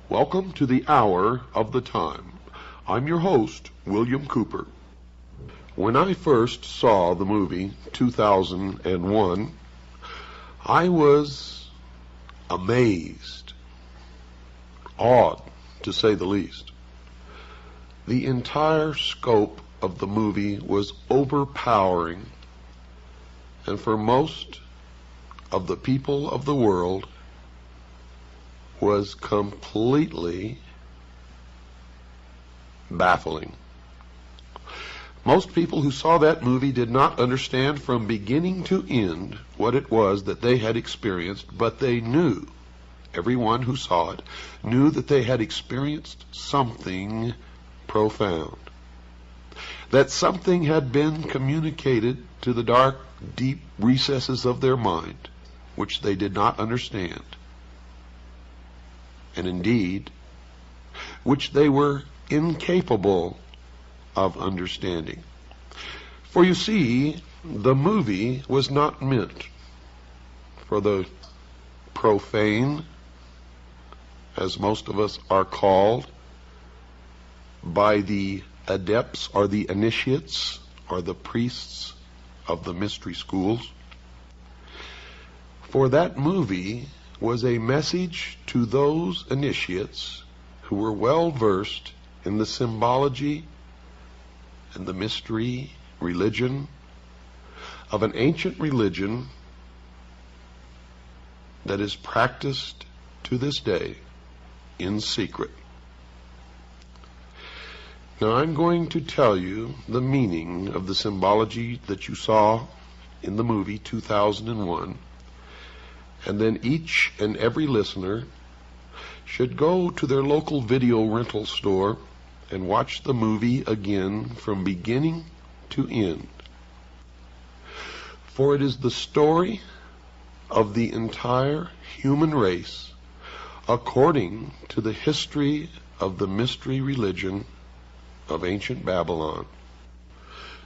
Welcome to the Hour of the Time. I'm your host, William Cooper. When I first saw the movie 2001, I was amazed, awed, to say the least. The entire scope of the movie was overpowering, and for most of the people of the world, was completely baffling. Most people who saw that movie did not understand from beginning to end what it was that they had experienced, but they knew, everyone who saw it, knew that they had experienced something profound. That something had been communicated to the dark, deep recesses of their mind, which they did not understand. And indeed, which they were incapable of understanding. For you see, the movie was not meant for the profane, as most of us are called, by the adepts or the initiates or the priests of the mystery schools. For that movie was a message to those initiates who were well versed in the symbology and the mystery religion of an ancient religion that is practiced to this day in secret. Now I'm going to tell you the meaning of the symbology that you saw in the movie 2001. And then each and every listener should go to their local video rental store and watch the movie again from beginning to end. For it is the story of the entire human race according to the history of the mystery religion of ancient Babylon.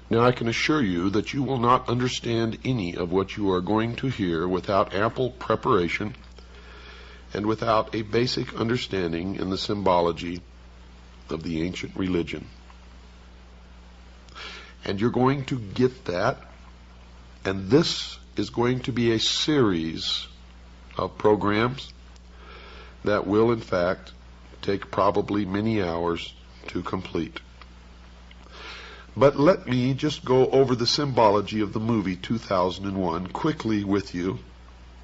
Now I can assure you that you will not understand any of what you are going to hear without ample preparation and without a basic understanding in the symbology of the ancient religion. And you're going to get that, and this is going to be a series of programs that will in fact take probably many hours to complete. But let me just go over the symbology of the movie 2001 quickly with you,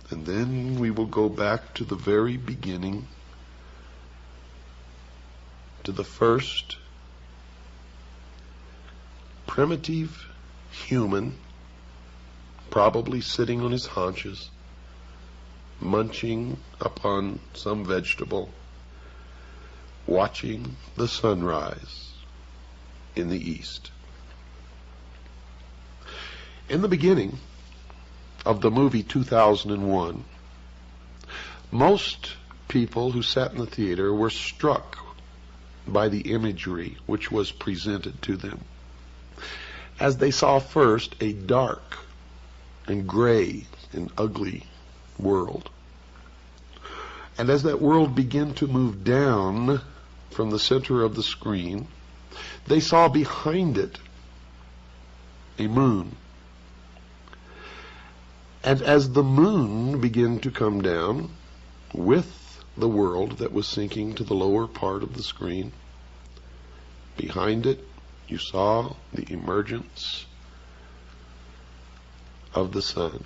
and then we will go back to the very beginning, to the first primitive human, probably sitting on his haunches, munching upon some vegetable, watching the sunrise in the east. In the beginning of the movie 2001, most people who sat in the theater were struck by the imagery which was presented to them, as they saw first a dark and gray and ugly world. And as that world began to move down from the center of the screen, they saw behind it a moon. And as the moon began to come down with the world that was sinking to the lower part of the screen, behind it you saw the emergence of the sun.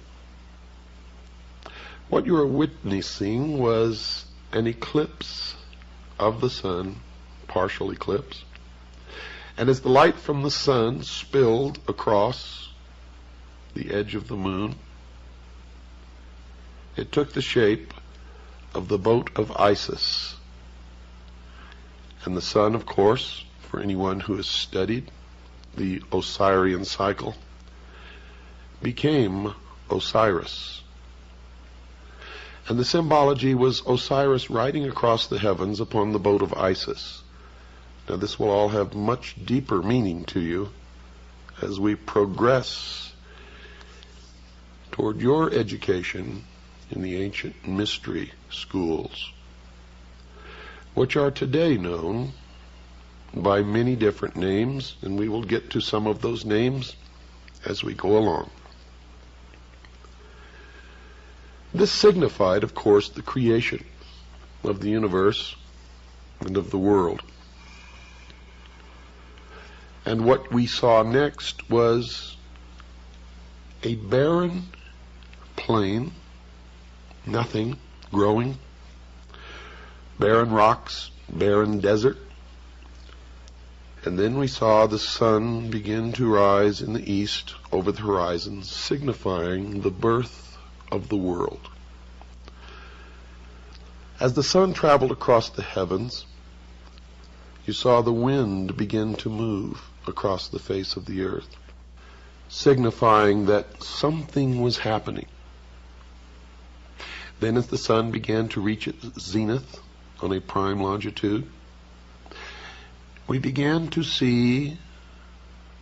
What you were witnessing was an eclipse of the sun, partial eclipse. And as the light from the sun spilled across the edge of the moon, it took the shape of the boat of Isis. And the sun, of course, for anyone who has studied the Osirian cycle, became Osiris. And the symbology was Osiris riding across the heavens upon the boat of Isis. Now this will all have much deeper meaning to you as we progress toward your education in the ancient mystery schools, which are today known by many different names, and we will get to some of those names as we go along. This signified, of course, the creation of the universe and of the world. And what we saw next was a barren plain, nothing growing, barren rocks, barren desert. And then we saw the sun begin to rise in the east over the horizon, signifying the birth of the world. As the sun traveled across the heavens, you saw the wind begin to move across the face of the earth, signifying that something was happening. Then as the sun began to reach its zenith on a prime longitude, we began to see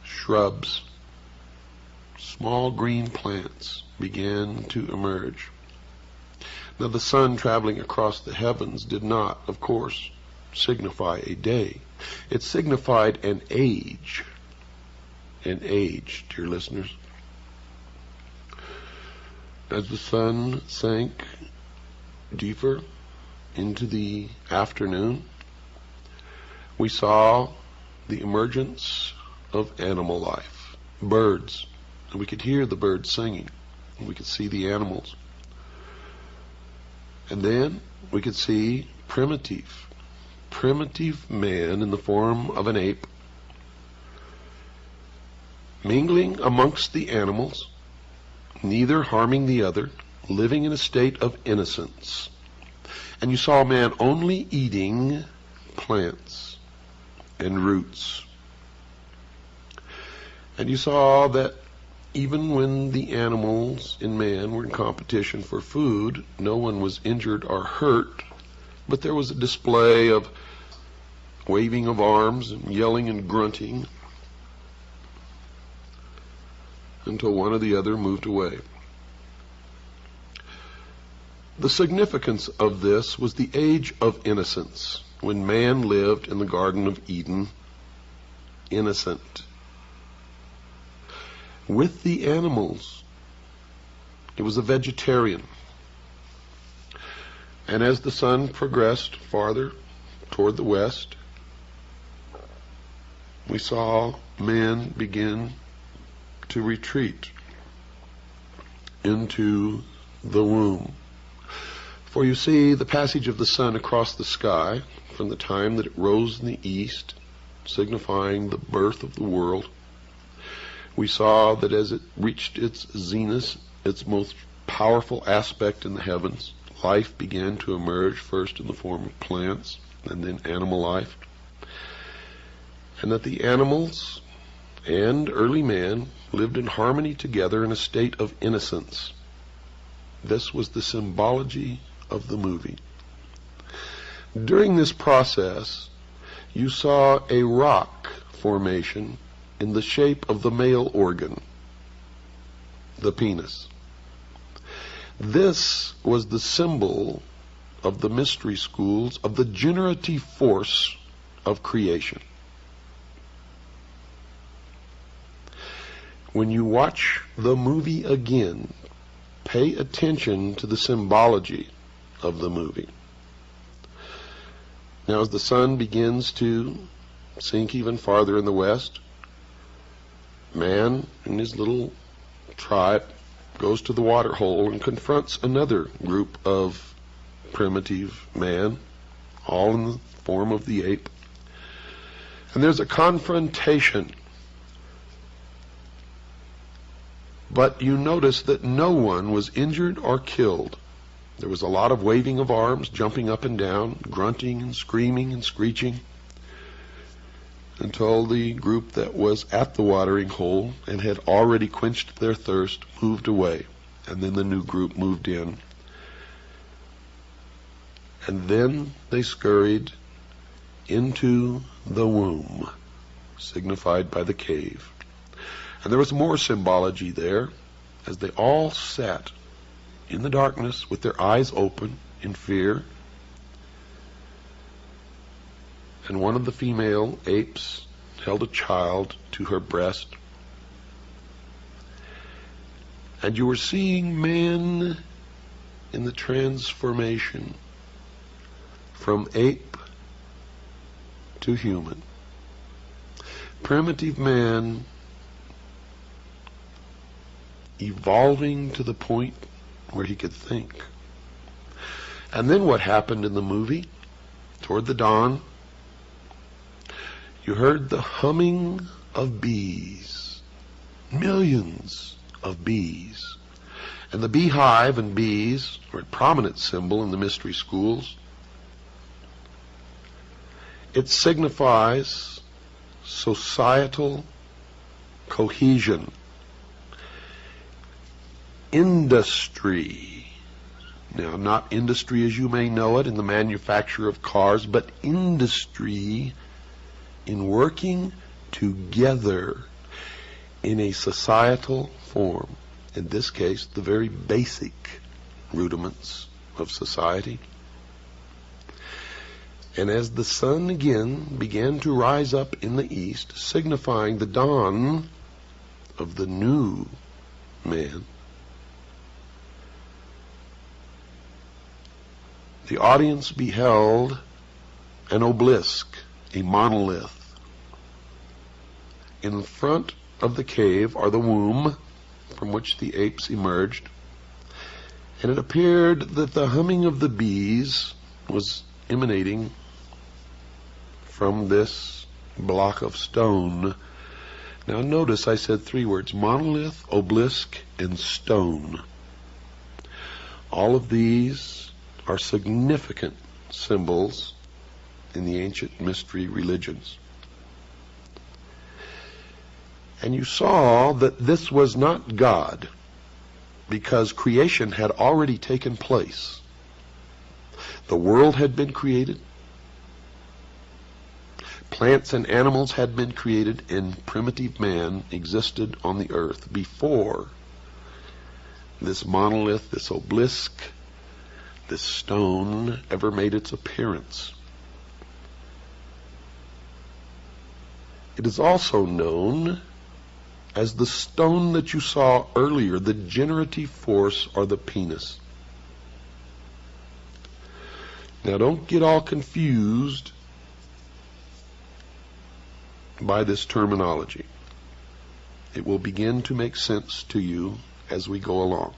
shrubs, small green plants began to emerge. Now the sun traveling across the heavens did not, of course, signify a day. It signified an age. An age, dear listeners. As the sun sank deeper into the afternoon, we saw the emergence of animal life, birds, and we could hear the birds singing, and we could see the animals. And then we could see primitive man in the form of an ape, mingling amongst the animals, neither harming the other, living in a state of innocence. And you saw man only eating plants and roots. And you saw that even when the animals and man were in competition for food, no one was injured or hurt, but there was a display of waving of arms and yelling and grunting until one or the other moved away. The significance of this was the age of innocence, when man lived in the Garden of Eden, innocent. With the animals, he was a vegetarian. And as the sun progressed farther toward the west, we saw man begin to retreat into the womb. For you see, the passage of the sun across the sky, from the time that it rose in the east, signifying the birth of the world, we saw that as it reached its zenith, its most powerful aspect in the heavens, life began to emerge, first in the form of plants and then animal life. And that the animals and early man lived in harmony together in a state of innocence. This was the symbology of the movie. During this process, you saw a rock formation in the shape of the male organ, the penis. This was the symbol of the mystery schools of the generative force of creation. When you watch the movie again, pay attention to the symbology of the movie. Now, as the sun begins to sink even farther in the west, man and his little tribe goes to the water hole and confronts another group of primitive man, all in the form of the ape. And there's a confrontation. But you notice that no one was injured or killed. There was a lot of waving of arms, jumping up and down, grunting and screaming and screeching, until the group that was at the watering hole and had already quenched their thirst moved away. And then the new group moved in. And then they scurried into the womb, signified by the cave. And there was more symbology there, as they all sat in the darkness with their eyes open in fear. And one of the female apes held a child to her breast. And you were seeing man in the transformation from ape to human. Primitive man evolving to the point where he could think. And then what happened in the movie? Toward the dawn, you heard the humming of bees, millions of bees. And the beehive and bees are a prominent symbol in the mystery schools. It signifies societal cohesion, industry. Now, not industry as you may know it in the manufacture of cars, but industry in working together in a societal form. In this case, the very basic rudiments of society. And as the sun again began to rise up in the east, signifying the dawn of the new man, the audience beheld an obelisk, a monolith. In front of the cave are the womb from which the apes emerged, and it appeared that the humming of the bees was emanating from this block of stone. Now notice I said three words: monolith, obelisk, and stone. All of these are significant symbols in the ancient mystery religions. And you saw that this was not God, because creation had already taken place. The world had been created. Plants and animals had been created, and primitive man existed on the earth before this monolith, this obelisk, this stone ever made its appearance. It is also known as the stone that you saw earlier, the generative force, or the penis. Now don't get all confused by this terminology. It will begin to make sense to you as we go along.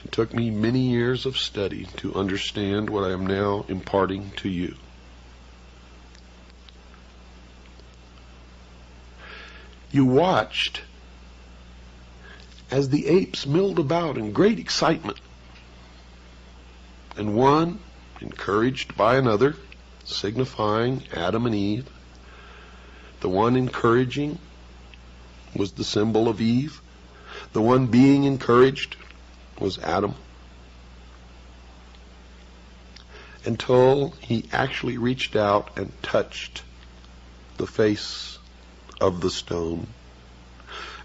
It took me many years of study to understand what I am now imparting to you. You watched as the apes milled about in great excitement, and one, encouraged by another, signifying Adam and Eve. The one encouraging was the symbol of Eve. The one being encouraged was Adam, until he actually reached out and touched the face of the stone,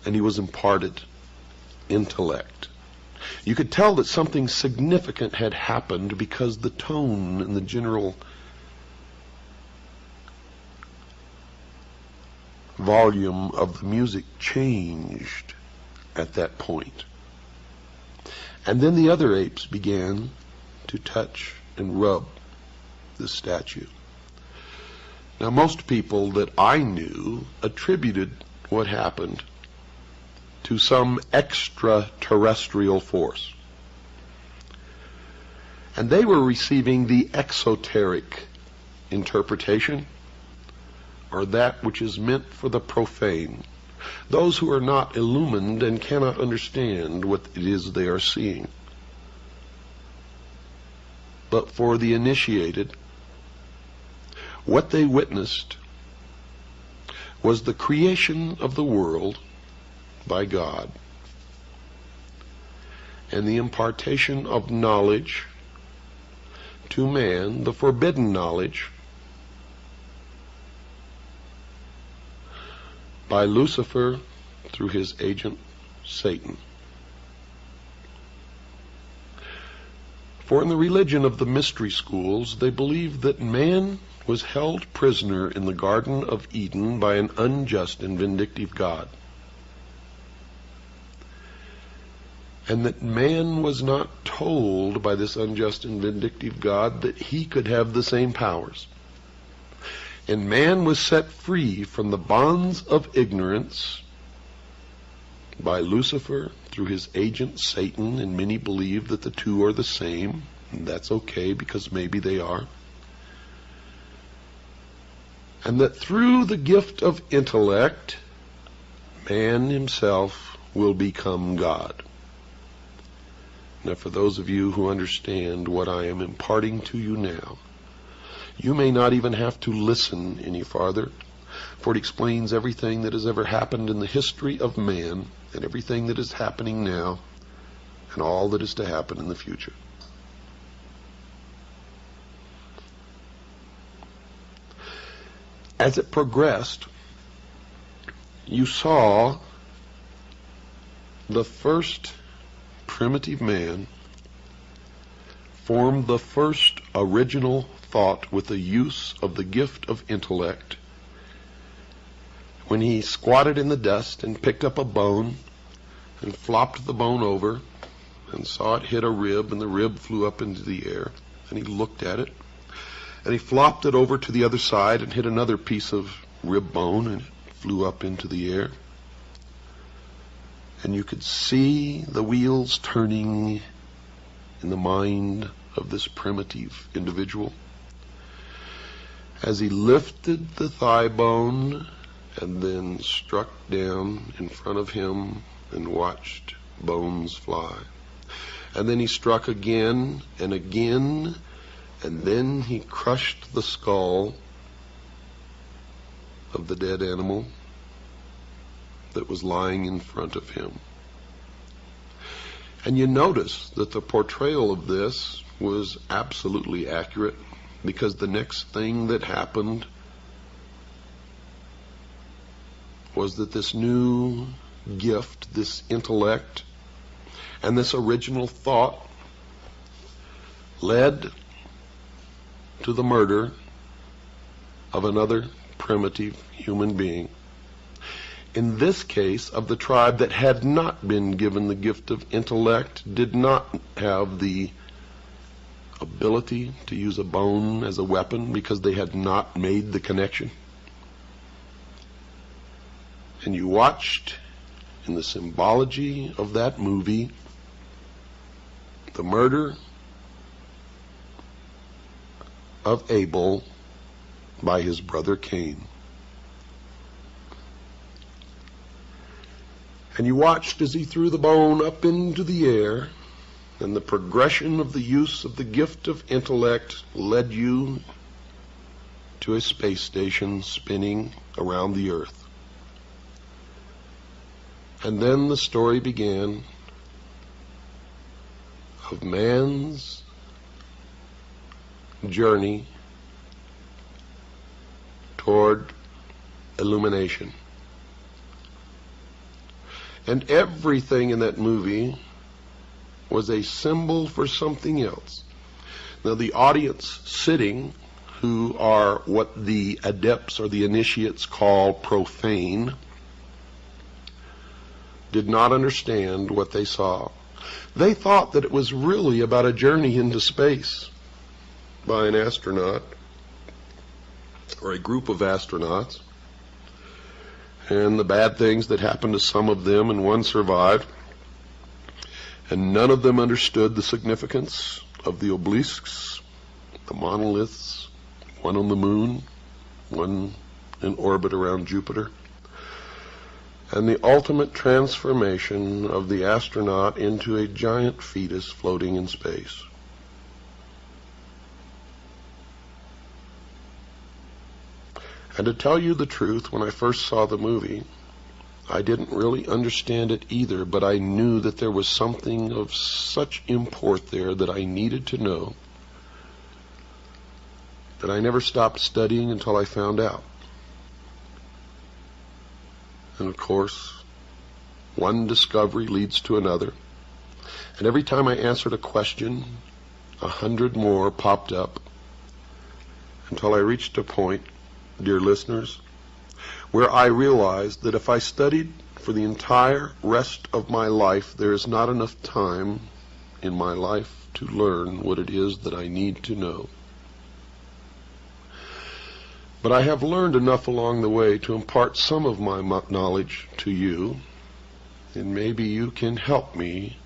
and he was imparted intellect. You could tell that something significant had happened because the tone and the general volume of the music changed at that point. And then the other apes began to touch and rub the statue. Now, most people that I knew attributed what happened to some extraterrestrial force. And they were receiving the exoteric interpretation, or that which is meant for the profane, those who are not illumined and cannot understand what it is they are seeing. But for the initiated, what they witnessed was the creation of the world by God and the impartation of knowledge to man, the forbidden knowledge, by Lucifer through his agent Satan. For in the religion of the mystery schools, they believed that man was held prisoner in the Garden of Eden by an unjust and vindictive God, and that man was not told by this unjust and vindictive God that he could have the same powers. And man was set free from the bonds of ignorance by Lucifer through his agent Satan, and many believe that the two are the same, and that's okay because maybe they are. And that through the gift of intellect, man himself will become God. Now, for those of you who understand what I am imparting to you now, you may not even have to listen any farther, for it explains everything that has ever happened in the history of man, and everything that is happening now, and all that is to happen in the future. As it progressed, you saw the first primitive man form the first original thought with the use of the gift of intellect when he squatted in the dust and picked up a bone and flopped the bone over and saw it hit a rib, and the rib flew up into the air, and he looked at it, and he flopped it over to the other side and hit another piece of rib bone, and it flew up into the air. And you could see the wheels turning in the mind of this primitive individual as he lifted the thigh bone and then struck down in front of him and watched bones fly. And then he struck again and again, and then he crushed the skull of the dead animal that was lying in front of him. And you notice that the portrayal of this was absolutely accurate, because the next thing that happened was that this new gift, this intellect, and this original thought led to the murder of another primitive human being. In this case, of the tribe that had not been given the gift of intellect, did not have the ability to use a bone as a weapon because they had not made the connection. And you watched in the symbology of that movie the murder of Abel by his brother Cain. And you watched as he threw the bone up into the air, and the progression of the use of the gift of intellect led you to a space station spinning around the earth. And then the story began of man's journey toward illumination. And everything in that movie was a symbol for something else. Now, the audience sitting, who are what the adepts or the initiates call profane, did not understand what they saw. They thought that it was really about a journey into space by an astronaut or a group of astronauts, and the bad things that happened to some of them, and one survived, and none of them understood the significance of the obelisks, the monoliths, one on the moon, one in orbit around Jupiter, and the ultimate transformation of the astronaut into a giant fetus floating in space. And to tell you the truth, when I first saw the movie, I didn't really understand it either, but I knew that there was something of such import there that I needed to know, that I never stopped studying until I found out. And of course, one discovery leads to another, and every time I answered a question, 100 more popped up, until I reached a point, dear listeners, where I realized that if I studied for the entire rest of my life, there is not enough time in my life to learn what it is that I need to know. But I have learned enough along the way to impart some of my knowledge to you, and maybe you can help me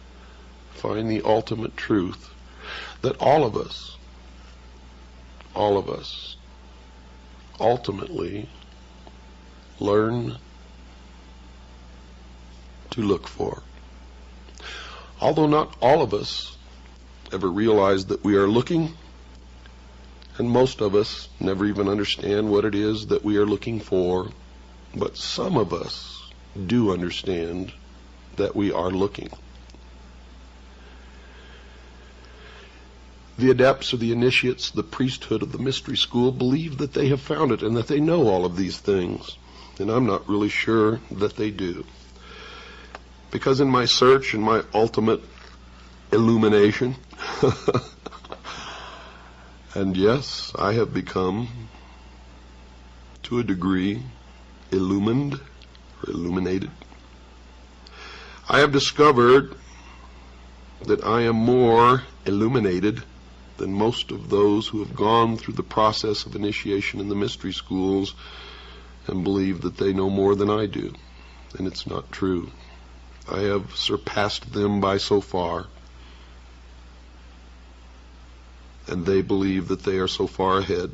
find the ultimate truth that all of us, ultimately learn to look for. Although not all of us ever realize that we are looking, and most of us never even understand what it is that we are looking for, but some of us do understand that we are looking. The adepts or the initiates, the priesthood of the mystery school, believe that they have found it and that they know all of these things. And I'm not really sure that they do. Because in my search and my ultimate illumination, and yes, I have become, to a degree, illumined or illuminated, I have discovered that I am more illuminated than most of those who have gone through the process of initiation in the mystery schools and believe that they know more than I do. And it's not true. I have surpassed them by so far, and they believe that they are so far ahead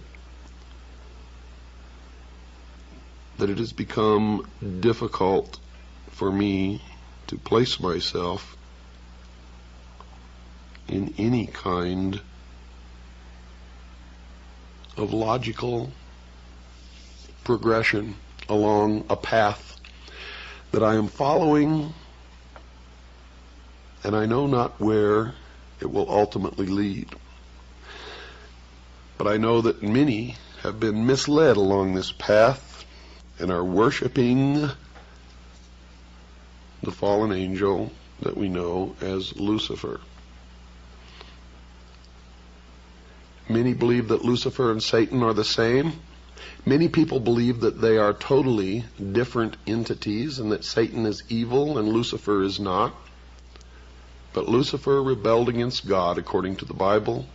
that it has become difficult for me to place myself in any kind of logical progression along a path that I am following, and I know not where it will ultimately lead. But I know that many have been misled along this path and are worshiping the fallen angel that we know as Lucifer. Many believe that Lucifer and Satan are the same. Many people believe that they are totally different entities and that Satan is evil and Lucifer is not. But Lucifer rebelled against God according to the Bible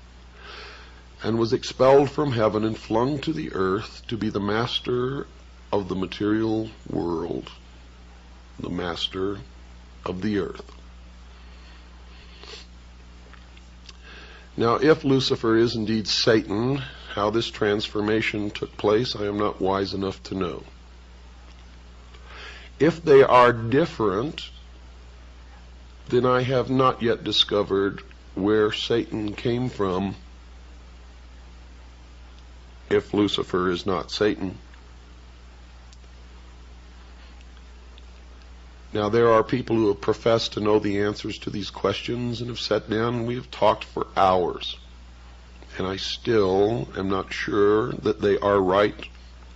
and was expelled from heaven and flung to the earth to be the master of the material world, the master of the earth. Now, if Lucifer is indeed Satan, how this transformation took place, I am not wise enough to know. If they are different, then I have not yet discovered where Satan came from, if Lucifer is not Satan. Now, there are people who have professed to know the answers to these questions and have sat down and we have talked for hours. And I still am not sure that they are right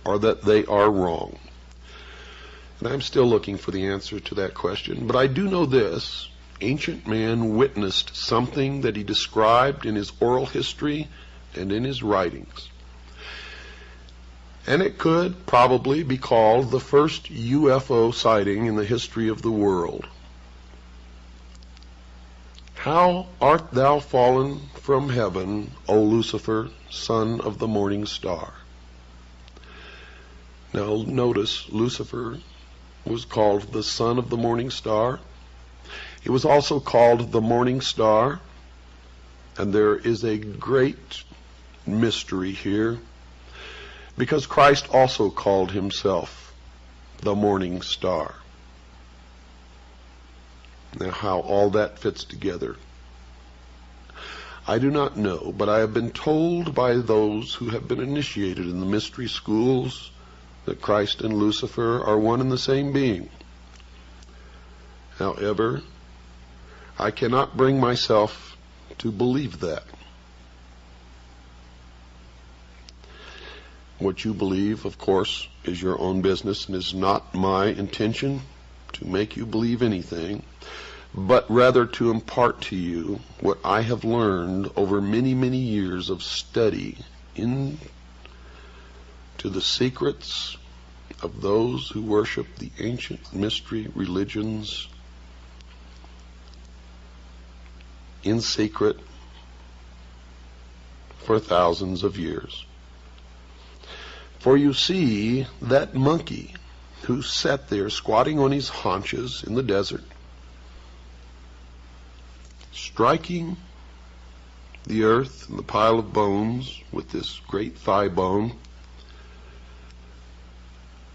or that they are wrong. And I'm still looking for the answer to that question. But I do know this. Ancient man witnessed something that he described in his oral history and in his writings. And it could probably be called the first UFO sighting in the history of the world. How art thou fallen from heaven, O Lucifer, son of the morning star? Now notice, Lucifer was called the son of the morning star. He was also called the morning star, and there is a great mystery here, because Christ also called himself the morning star. Now, how all that fits together, I do not know, but I have been told by those who have been initiated in the mystery schools that Christ and Lucifer are one and the same being. However, I cannot bring myself to believe that. What you believe, of course, is your own business, and is not my intention to make you believe anything, but rather to impart to you what I have learned over many, many years of study into the secrets of those who worship the ancient mystery religions in secret for thousands of years. For you see, that monkey who sat there squatting on his haunches in the desert, striking the earth and the pile of bones with this great thigh bone,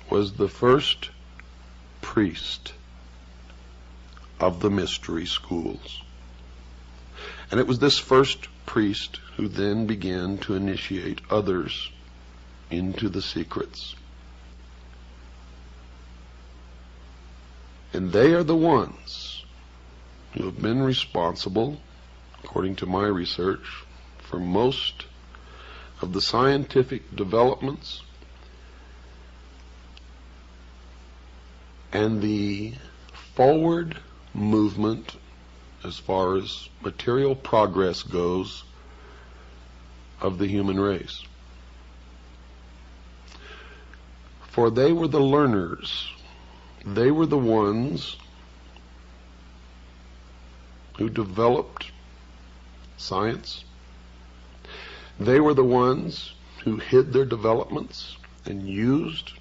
was the first priest of the mystery schools. And it was this first priest who then began to initiate others into the secrets. And they are the ones who have been responsible, according to my research, for most of the scientific developments and the forward movement as far as material progress goes of the human race. For they were the learners. They were the ones who developed science. They were the ones who hid their developments and used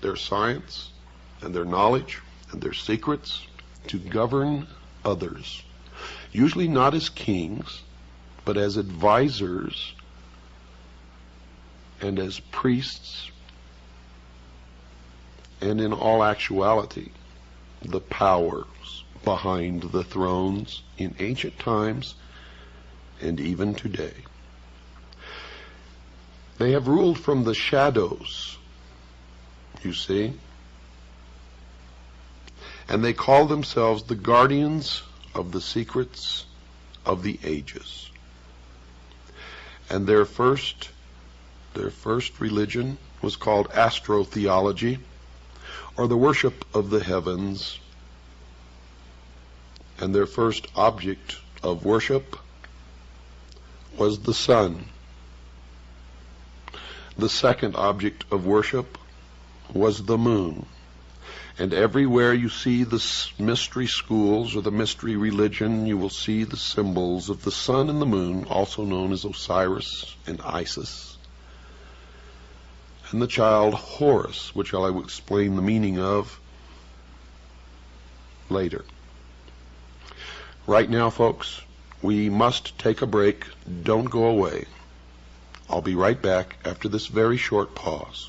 their science and their knowledge and their secrets to govern others, usually not as kings, but as advisors and as priests, and in all actuality, the powers behind the thrones in ancient times and even today. They have ruled from the shadows, you see, and they call themselves the guardians of the secrets of the ages. And their first religion was called astrotheology, or the worship of the heavens. And their first object of worship was the sun. The second object of worship was the moon. And everywhere you see the mystery schools or the mystery religion, you will see the symbols of the sun and the moon, also known as Osiris and Isis, and the child Horus, which I will explain the meaning of later. Right now, folks, we must take a break. Don't go away. I'll be right back after this very short pause.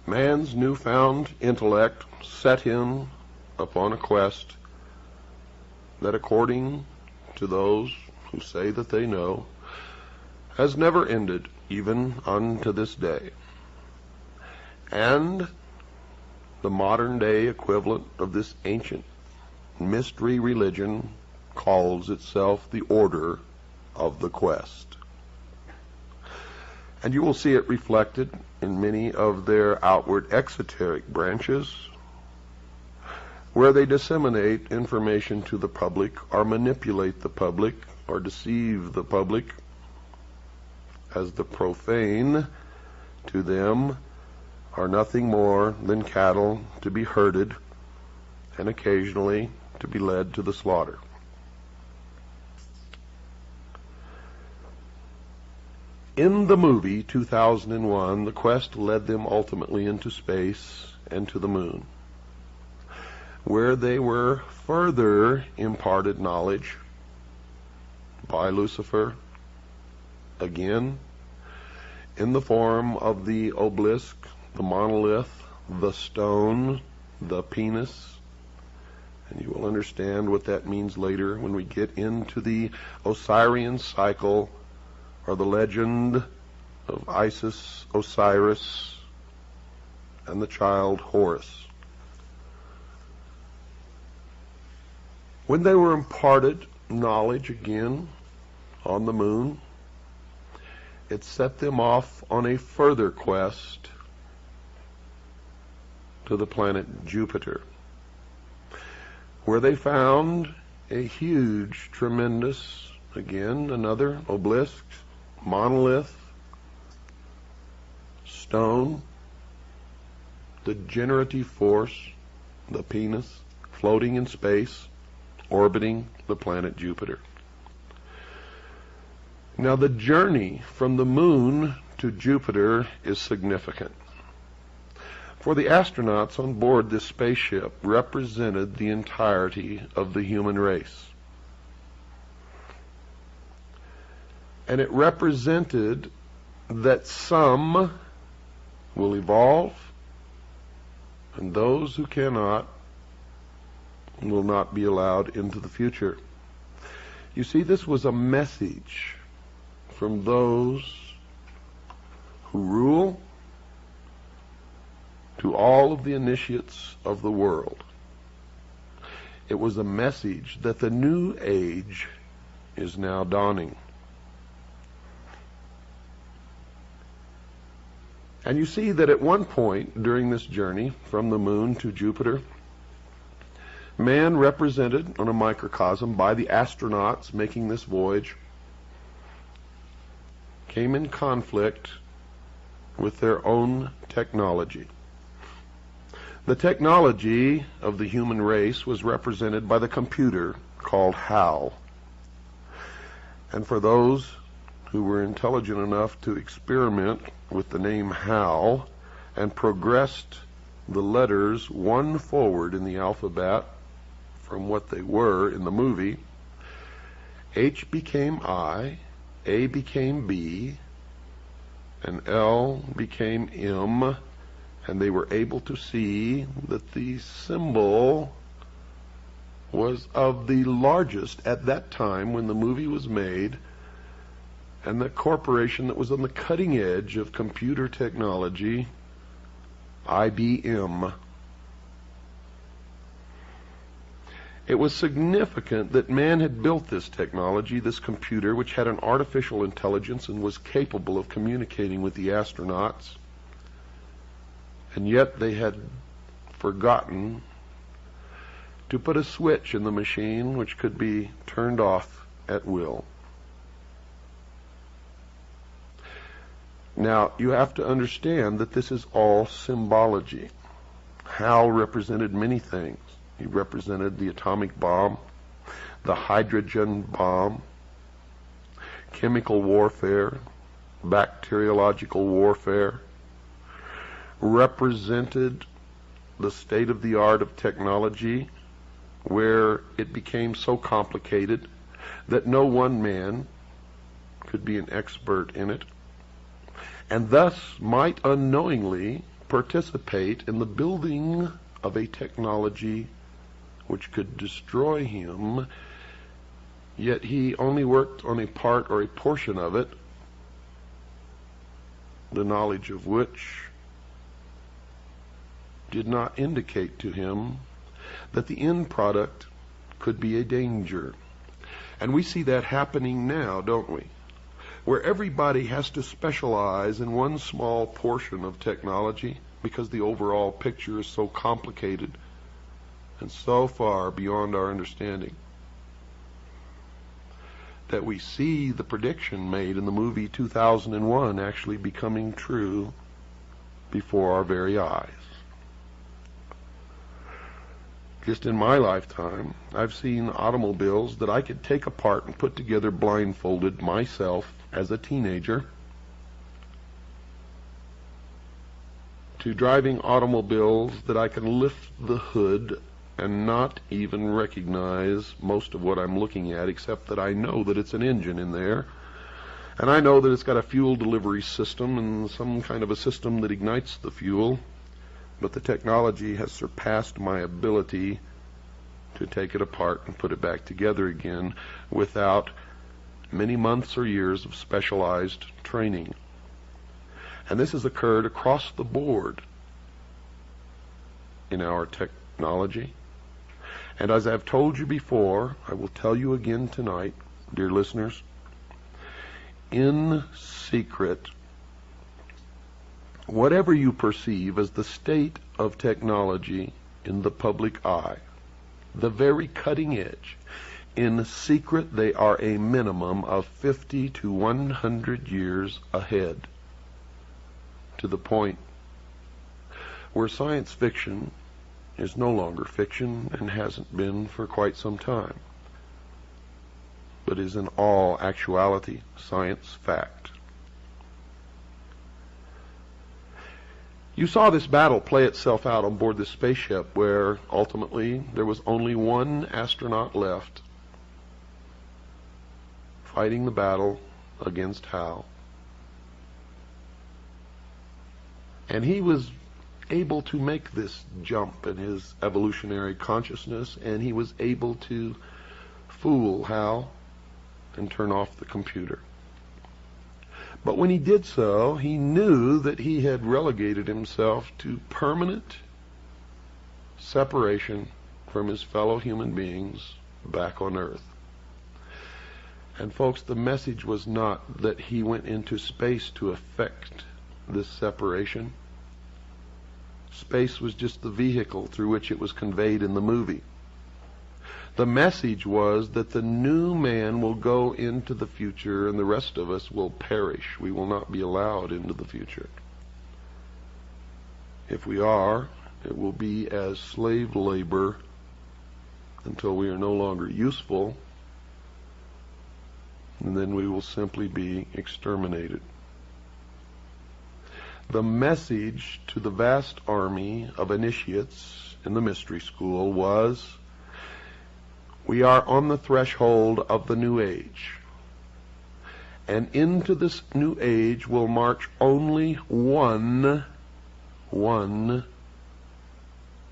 Man's newfound intellect set him upon a quest that, according to those who say that they know, has never ended even unto this day. And the modern day equivalent of this ancient mystery religion calls itself the Order of the Quest. And you will see it reflected in many of their outward exoteric branches, where they disseminate information to the public, or manipulate the public, or deceive the public, as the profane to them are nothing more than cattle to be herded and occasionally to be led to the slaughter. In the movie 2001, the quest led them ultimately into space and to the moon, where they were further imparted knowledge by Lucifer, again, in the form of the obelisk, the monolith, the stone, the penis. And you will understand what that means later when we get into the Osirian cycle, or the legend of Isis, Osiris, and the child Horus. When they were imparted knowledge again on the moon, it set them off on a further quest to the planet Jupiter, where they found a huge, tremendous, again, another obelisk, monolith, stone, the generative force, the penis, floating in space, orbiting the planet Jupiter. Now, the journey from the moon to Jupiter is significant, for the astronauts on board this spaceship represented the entirety of the human race. And it represented that some will evolve, and those who cannot will not be allowed into the future. You see, this was a message from those who rule to all of the initiates of the world. It was a message that the new age is now dawning. And you see that at one point during this journey from the moon to Jupiter, man, represented on a microcosm by the astronauts making this voyage, came in conflict with their own technology. The technology of the human race was represented by the computer called HAL. And for those who were intelligent enough to experiment with the name HAL and progressed the letters one forward in the alphabet from what they were in the movie, H became I, A became B, and L became M, And they were able to see that the symbol was of the largest at that time when the movie was made, and the corporation that was on the cutting edge of computer technology, IBM. It was significant that man had built this technology, this computer, which had an artificial intelligence and was capable of communicating with the astronauts. And yet they had forgotten to put a switch in the machine which could be turned off at will. Now, you have to understand that this is all symbology. Hal represented many things. He represented the atomic bomb, the hydrogen bomb, chemical warfare, bacteriological warfare, represented the state of the art of technology where it became so complicated that no one man could be an expert in it, and thus might unknowingly participate in the building of a technology which could destroy him, yet he only worked on a part or a portion of it, the knowledge of which did not indicate to him that the end product could be a danger. And we see that happening now, don't we? Where everybody has to specialize in one small portion of technology because the overall picture is so complicated and so far beyond our understanding that we see the prediction made in the movie 2001 actually becoming true before our very eyes. Just in my lifetime, I've seen automobiles that I could take apart and put together blindfolded myself as a teenager, to driving automobiles that I can lift the hood and not even recognize most of what I'm looking at, except that I know that it's an engine in there, and I know that it's got a fuel delivery system and some kind of a system that ignites the fuel. But the technology has surpassed my ability to take it apart and put it back together again without many months or years of specialized training. And this has occurred across the board in our technology. And as I've told you before, I will tell you again tonight, dear listeners, in secret, whatever you perceive as the state of technology in the public eye, the very cutting edge, in secret they are a minimum of 50 to 100 years ahead, to the point where science fiction is no longer fiction and hasn't been for quite some time, but is in all actuality science fact. You saw this battle play itself out on board this spaceship where ultimately there was only one astronaut left fighting the battle against Hal. And he was able to make this jump in his evolutionary consciousness, and he was able to fool Hal and turn off the computer. But when he did so, he knew that he had relegated himself to permanent separation from his fellow human beings back on Earth. And folks, the message was not that he went into space to effect this separation. Space was just the vehicle through which it was conveyed in the movie. The message was that the new man will go into the future and the rest of us will perish. We will not be allowed into the future. If we are, it will be as slave labor until we are no longer useful, and then we will simply be exterminated. The message to the vast army of initiates in the mystery school was, we are on the threshold of the new age. And into this new age will march only one one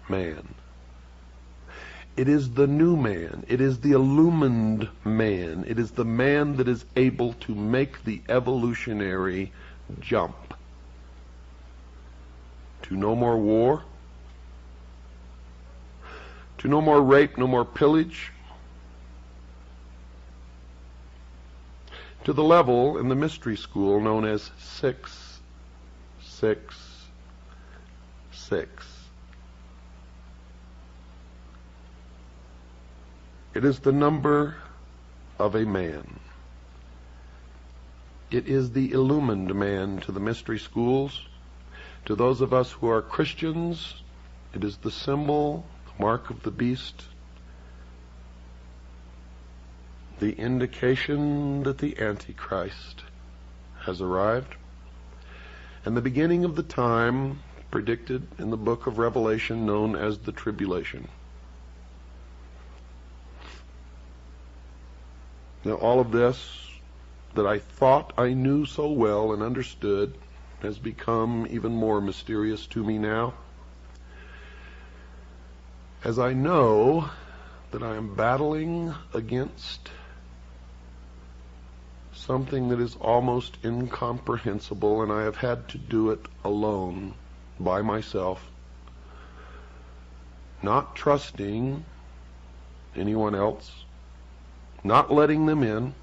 man. It is the new man. It is the illumined man. It is the man that is able to make the evolutionary jump to no more war, to no more rape, no more pillage, to the level in the mystery school known as 666. It is the number of a man. It is the illumined man to the mystery schools. To those of us who are Christians, it is the symbol, the mark of the beast, the indication that the Antichrist has arrived, and the beginning of the time predicted in the book of Revelation known as the tribulation. Now, all of this that I thought I knew so well and understood has become even more mysterious to me now, as I know that I am battling against something that is almost incomprehensible, and I have had to do it alone, by myself, not trusting anyone else, not letting them in,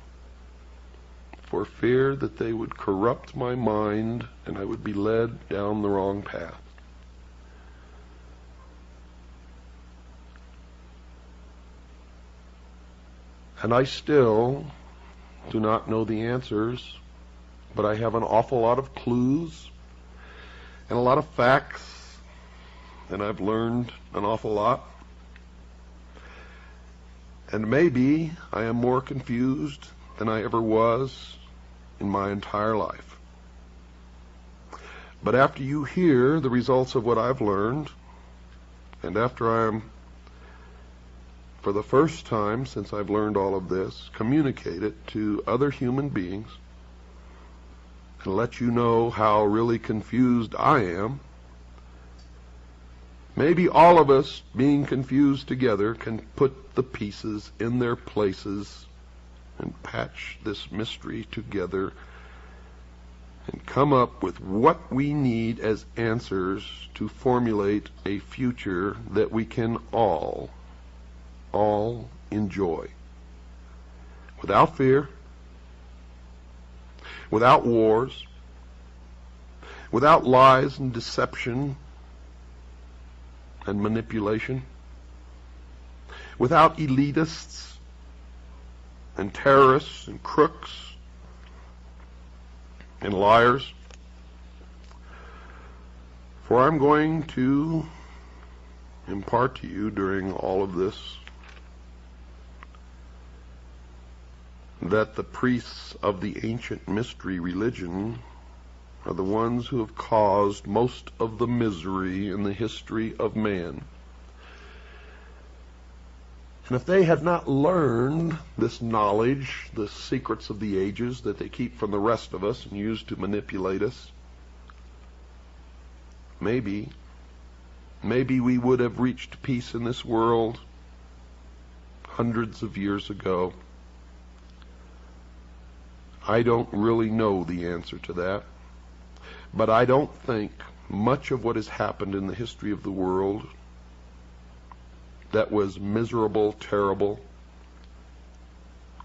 for fear that they would corrupt my mind and I would be led down the wrong path. And I still do not know the answers, but I have an awful lot of clues and a lot of facts, and I've learned an awful lot. And maybe I am more confused than I ever was in my entire life. But after you hear the results of what I've learned, and after I am, for the first time since I've learned all of this, communicate it to other human beings, and let you know how really confused I am, maybe all of us being confused together can put the pieces in their places and patch this mystery together and come up with what we need as answers to formulate a future that we can all enjoy. Without fear, without wars, without lies and deception and manipulation, without elitists and terrorists and crooks and liars. For I'm going to impart to you during all of this that the priests of the ancient mystery religion are the ones who have caused most of the misery in the history of man. And if they had not learned this knowledge, the secrets of the ages that they keep from the rest of us and use to manipulate us, maybe we would have reached peace in this world hundreds of years ago. I don't really know the answer to that, but I don't think much of what has happened in the history of the world that was miserable, terrible,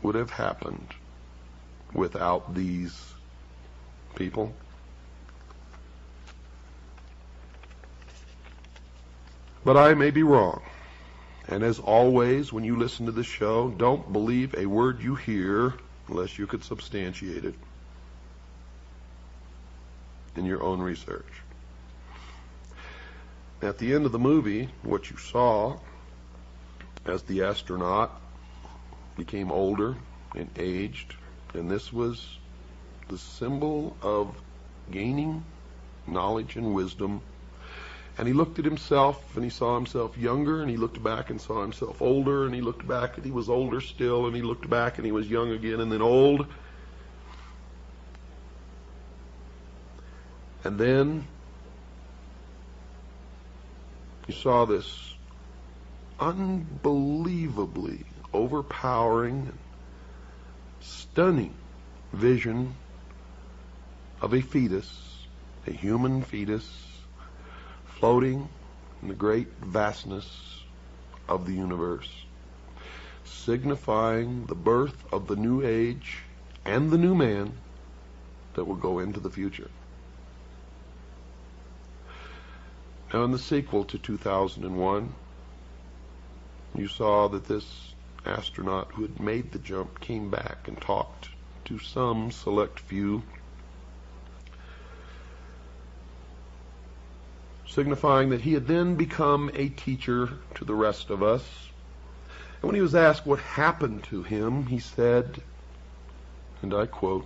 would have happened without these people. But I may be wrong. And as always, when you listen to this show, don't believe a word you hear unless you could substantiate it in your own research. At the end of the movie, what you saw as the astronaut became older and aged, and this was the symbol of gaining knowledge and wisdom. And he looked at himself, and he saw himself younger, and he looked back and saw himself older, and he looked back and he was older still, and he looked back and he was young again and then old. And then You saw this unbelievably overpowering and stunning vision of a fetus, a human fetus, floating in the great vastness of the universe, signifying the birth of the new age and the new man that will go into the future. Now, in the sequel to 2001, you saw that this astronaut who had made the jump came back and talked to some select few, signifying that he had then become a teacher to the rest of us. And when he was asked what happened to him, he said, and I quote,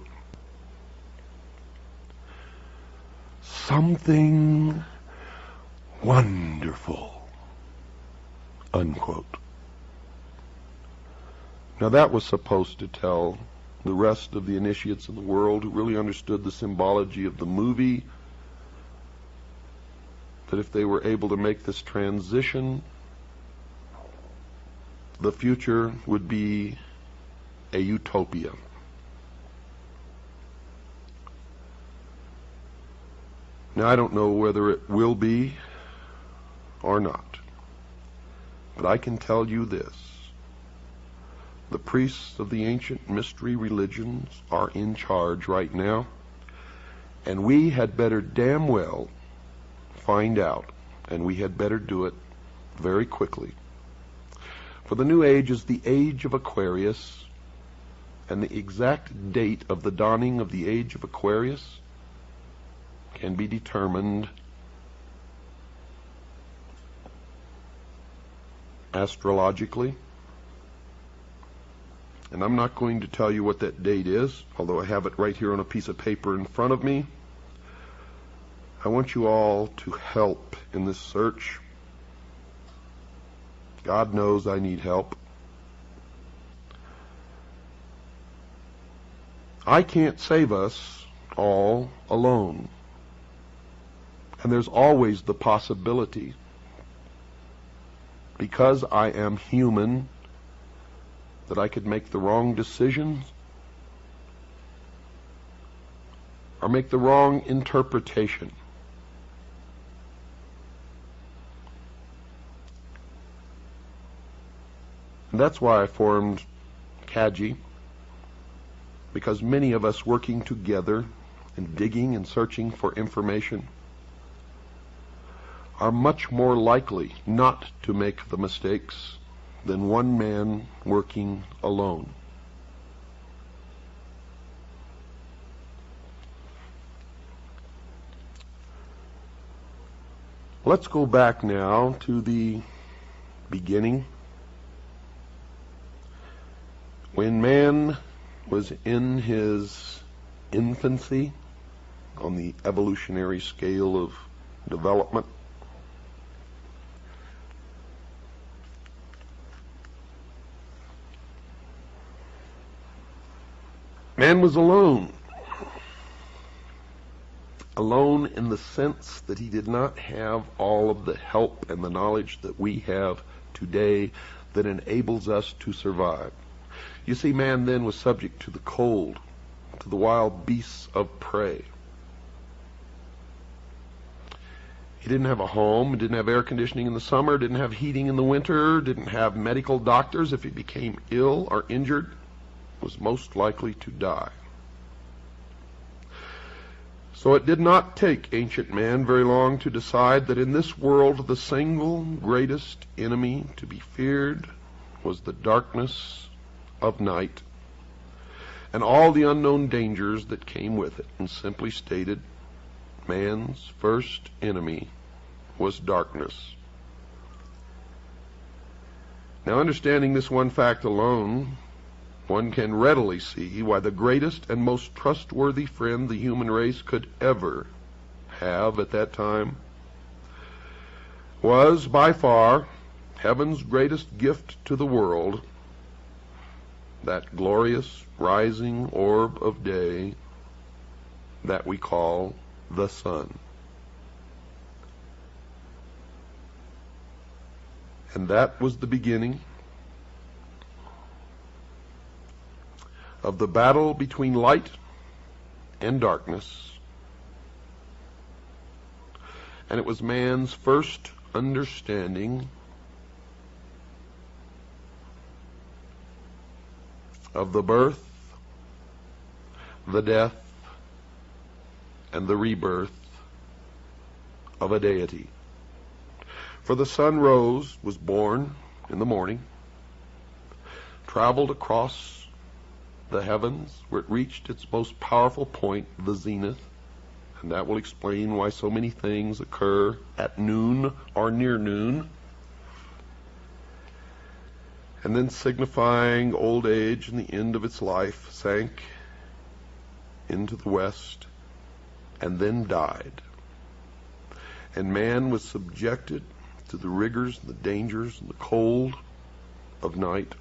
"Something wonderful," unquote. Now that was supposed to tell the rest of the initiates in the world who really understood the symbology of the movie that if they were able to make this transition, the future would be a utopia. Now, I don't know whether it will be or not, but I can tell you this. The priests of the ancient mystery religions are in charge right now, and we had better damn well find out, and we had better do it very quickly. For the new age is the age of Aquarius, and the exact date of the dawning of the age of Aquarius can be determined astrologically. And I'm not going to tell you what that date is, although I have it right here on a piece of paper in front of me. I want you all to help in this search. God knows I need help. I can't save us all alone. And there's always the possibility, because I am human, that I could make the wrong decisions or make the wrong interpretation. And that's why I formed CAGI, because many of us working together and digging and searching for information are much more likely not to make the mistakes than one man working alone. Let's go back now to the beginning, when man was in his infancy on the evolutionary scale of development. Man was alone. Alone in the sense that he did not have all of the help and the knowledge that we have today that enables us to survive. You see, man then was subject to the cold, to the wild beasts of prey. He didn't have a home, didn't have air conditioning in the summer, didn't have heating in the winter, didn't have medical doctors. If he became ill or injured, was most likely to die. So it did not take ancient man very long to decide that in this world the single greatest enemy to be feared was the darkness of night and all the unknown dangers that came with it. And simply stated, man's first enemy was darkness. Now, understanding this one fact alone, one can readily see why the greatest and most trustworthy friend the human race could ever have at that time was by far heaven's greatest gift to the world, that glorious rising orb of day that we call the sun. And that was the beginning of the battle between light and darkness. And it was man's first understanding of the birth, the death, and the rebirth of a deity. For the sun rose, was born in the morning, traveled across the heavens where it reached its most powerful point, the zenith, and that will explain why so many things occur at noon or near noon, and then signifying old age and the end of its life, sank into the west and then died. And man was subjected to the rigors and the dangers and the cold of night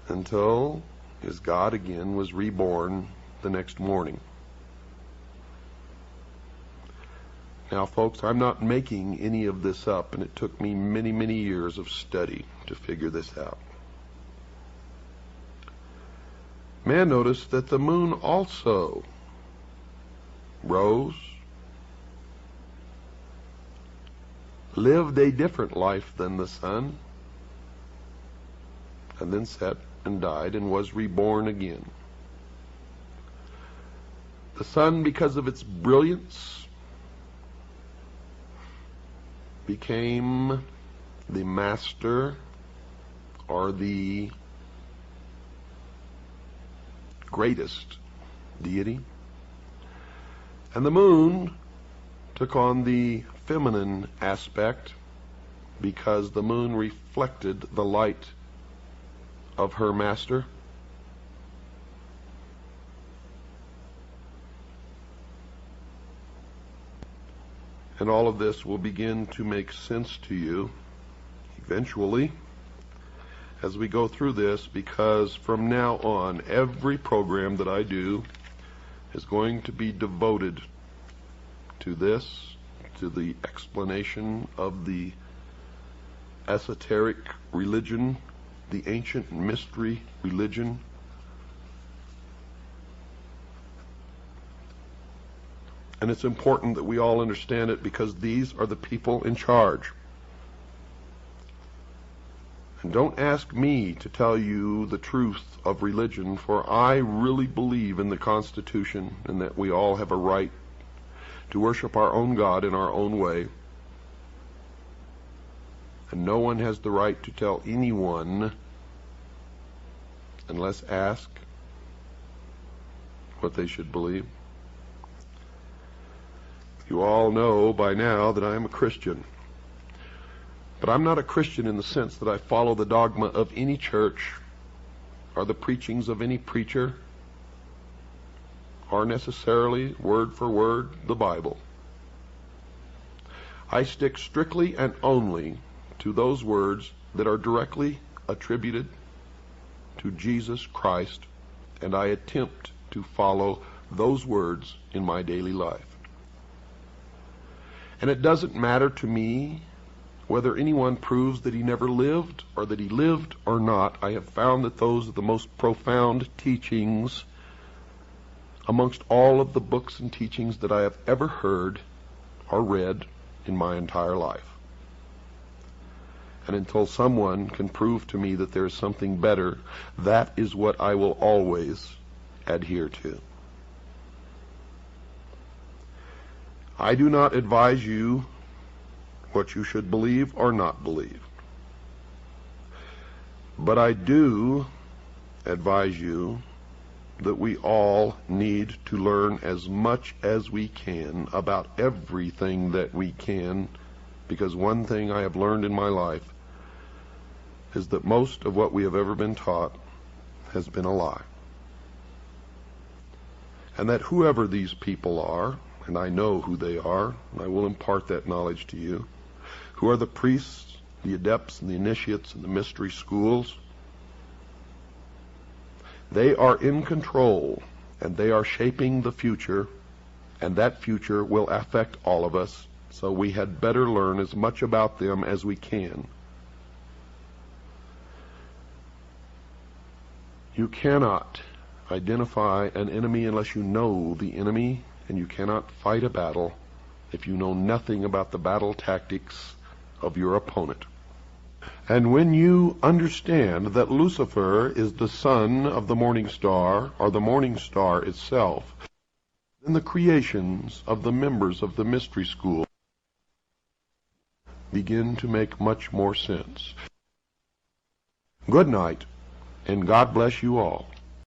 until his God again was reborn the next morning. Now, folks, I'm not making any of this up, and it took me many, many years of study to figure this out. Man noticed that the moon also rose, lived a different life than the sun, and then set and died and was reborn again. The sun, because of its brilliance, became the master or the greatest deity. And the moon took on the feminine aspect because the moon reflected the light of her master. And all of this will begin to make sense to you eventually as we go through this, because from now on, every program that I do is going to be devoted to this, to the explanation of the esoteric religion, the ancient mystery religion. And it's important that we all understand it, because these are the people in charge. And don't ask me to tell you the truth of religion, for I really believe in the Constitution and that we all have a right to worship our own God in our own way. And no one has the right to tell anyone, unless asked, what they should believe. You all know by now that I am a Christian. But I'm not a Christian in the sense that I follow the dogma of any church or the preachings of any preacher or necessarily word for word the Bible. I stick strictly and only to those words that are directly attributed to Jesus Christ, and I attempt to follow those words in my daily life. And it doesn't matter to me whether anyone proves that he never lived or that he lived or not. I have found that those are the most profound teachings amongst all of the books and teachings that I have ever heard or read in my entire life. And until someone can prove to me that there is something better, that is what I will always adhere to. I do not advise you what you should believe or not believe. But I do advise you that we all need to learn as much as we can about everything that we can, because one thing I have learned in my life is that most of what we have ever been taught has been a lie. And that whoever these people are, and I know who they are, and I will impart that knowledge to you, who are the priests, the adepts, and the initiates in the mystery schools, they are in control, and they are shaping the future, and that future will affect all of us, so we had better learn as much about them as we can. You cannot identify an enemy unless you know the enemy, and you cannot fight a battle if you know nothing about the battle tactics of your opponent. And when you understand that Lucifer is the son of the morning star, or the morning star itself, then the creations of the members of the mystery school begin to make much more sense. Good night, and God bless you all.